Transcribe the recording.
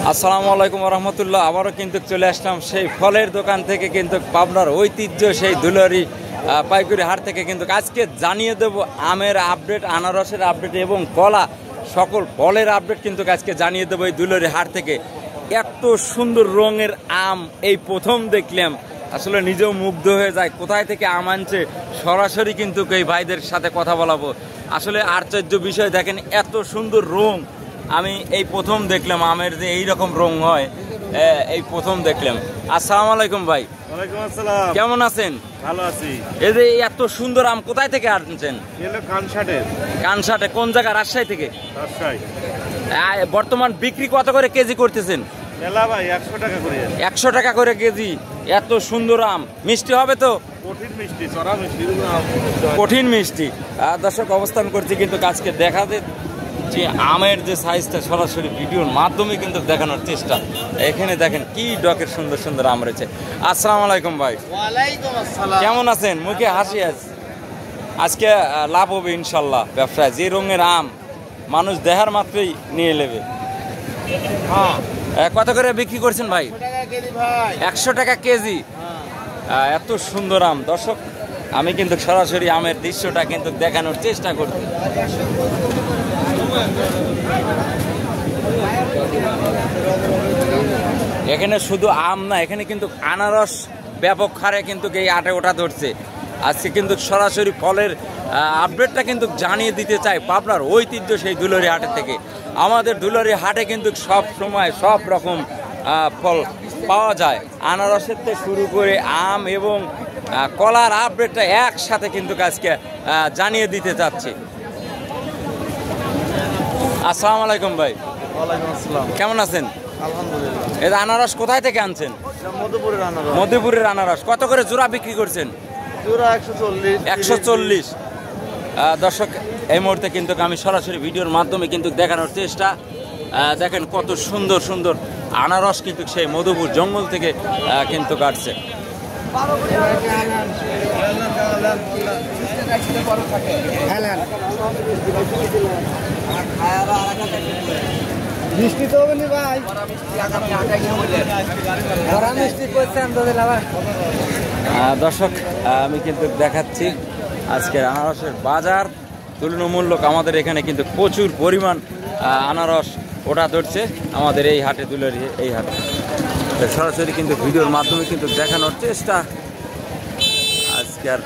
আসসালামু আলাইকুম রহমতুল্লাহ। আবারও কিন্তু চলে আসলাম সেই ফলের দোকান থেকে, কিন্তু পাবনার ঐতিহ্য সেই দুলারি পাইকারি হাট থেকে। কিন্তু আজকে জানিয়ে দেব আমের আপডেট, আনারসের আপডেট এবং কলা সকল ফলের আপডেট কিন্তু আজকে জানিয়ে দেবো এই দুলারি হাট থেকে। এত সুন্দর রঙের আম এই প্রথম দেখলাম, আসলে নিজেও মুগ্ধ হয়ে যায়। কোথায় থেকে আম আনছে সরাসরি কিন্তু এই ভাইদের সাথে কথা বলাবো। আসলে আশ্চর্য বিষয়, দেখেন এত সুন্দর রং আমি এই প্রথম দেখলাম, আমের যে এইরকম রং হয় এই প্রথম দেখলাম। আসসালামু আলাইকুম ভাই। ওয়ালাইকুম আসসালাম। কেমন আছেন? ভালো আছি। এই যে এত সুন্দর আম কোথায় থেকে আনছেন? কানসাটে। কোন জায়গা? রাজশাহী থেকে। বর্তমান বিক্রি কত করে কেজি করতেছেন? 100 টাকা করে কেজি। এত সুন্দর আম, মিষ্টি হবে তো? কঠিন মিষ্টি। দর্শক অবস্থান করছি কিন্তু আজকে দেখাতে যে আমের যে সাইজটা সরাসরি ভিডিওর মাধ্যমে কিন্তু দেখানোর চেষ্টা। এখানে দেখেন কি ডকের সুন্দর সুন্দর আম রয়েছে। আসসালামু আলাইকুম ভাই। ওয়ালাইকুম আসসালাম। কেমন আছেন? মুখে হাসি আছে। আজকে লাভ হবে ইনশাল্লাহ ব্যবসায়। যে রঙের আম মানুষ দেখার মাত্রই নিয়ে নেবে। কত করে বিক্রি করছেন ভাই? 100 টাকা কেজি। এত সুন্দর আম। দর্শক আমি কিন্তু সরাসরি আমের দৃশ্যটা কিন্তু দেখানোর চেষ্টা করছি। এখানে শুধু আম না, এখানে কিন্তু আনারস ব্যাপক হারে কিন্তু এই আটে ওঠা ধরছে। আজকে কিন্তু সরাসরি ফলের আপডেটটা কিন্তু জানিয়ে দিতে চাই পাবনার ঐতিহ্য সেই দুলারি হাটের থেকে। আমাদের দুলারি হাটে কিন্তু সব সময় সব রকম ফল পাওয়া যায়, আনারসের থেকে শুরু করে আম এবং কলার আপডেটটা একসাথে কিন্তু আজকে জানিয়ে দিতে চাচ্ছি। আসসালামু আলাইকুম ভাই। ওয়ালাইকুম আসসালাম। কেমন আছেন? আলহামদুলিল্লাহ। এই আনারস কোথায় থেকে আনছেন? মধুপুরের আনারস। মধুপুরের আনারস। কত করে জোড়া বিক্রি করছেন? জোড়া 140। 140। দর্শক এই মুহূর্তে কিন্তু আমি সরাসরি ভিডিওর মাধ্যমে কিন্তু দেখানোর চেষ্টা। দেখেন কত সুন্দর সুন্দর আনারস কিন্তু সেই মধুপুর জঙ্গল থেকে কিন্তু কাটছে। মিষ্টি তো হবে না ভাই। দর্শক আমি কিন্তু দেখাচ্ছি আজকের আনারসের বাজার তুলনামূলক। আমাদের এখানে কিন্তু প্রচুর পরিমাণ আনারস ওঠা ধরছে আমাদের এই হাটে, দুলারি এই হাটে। সরাসরি কিন্তু ভিডিওর মাধ্যমে কিন্তু দেখানোর চেষ্টা আজকের।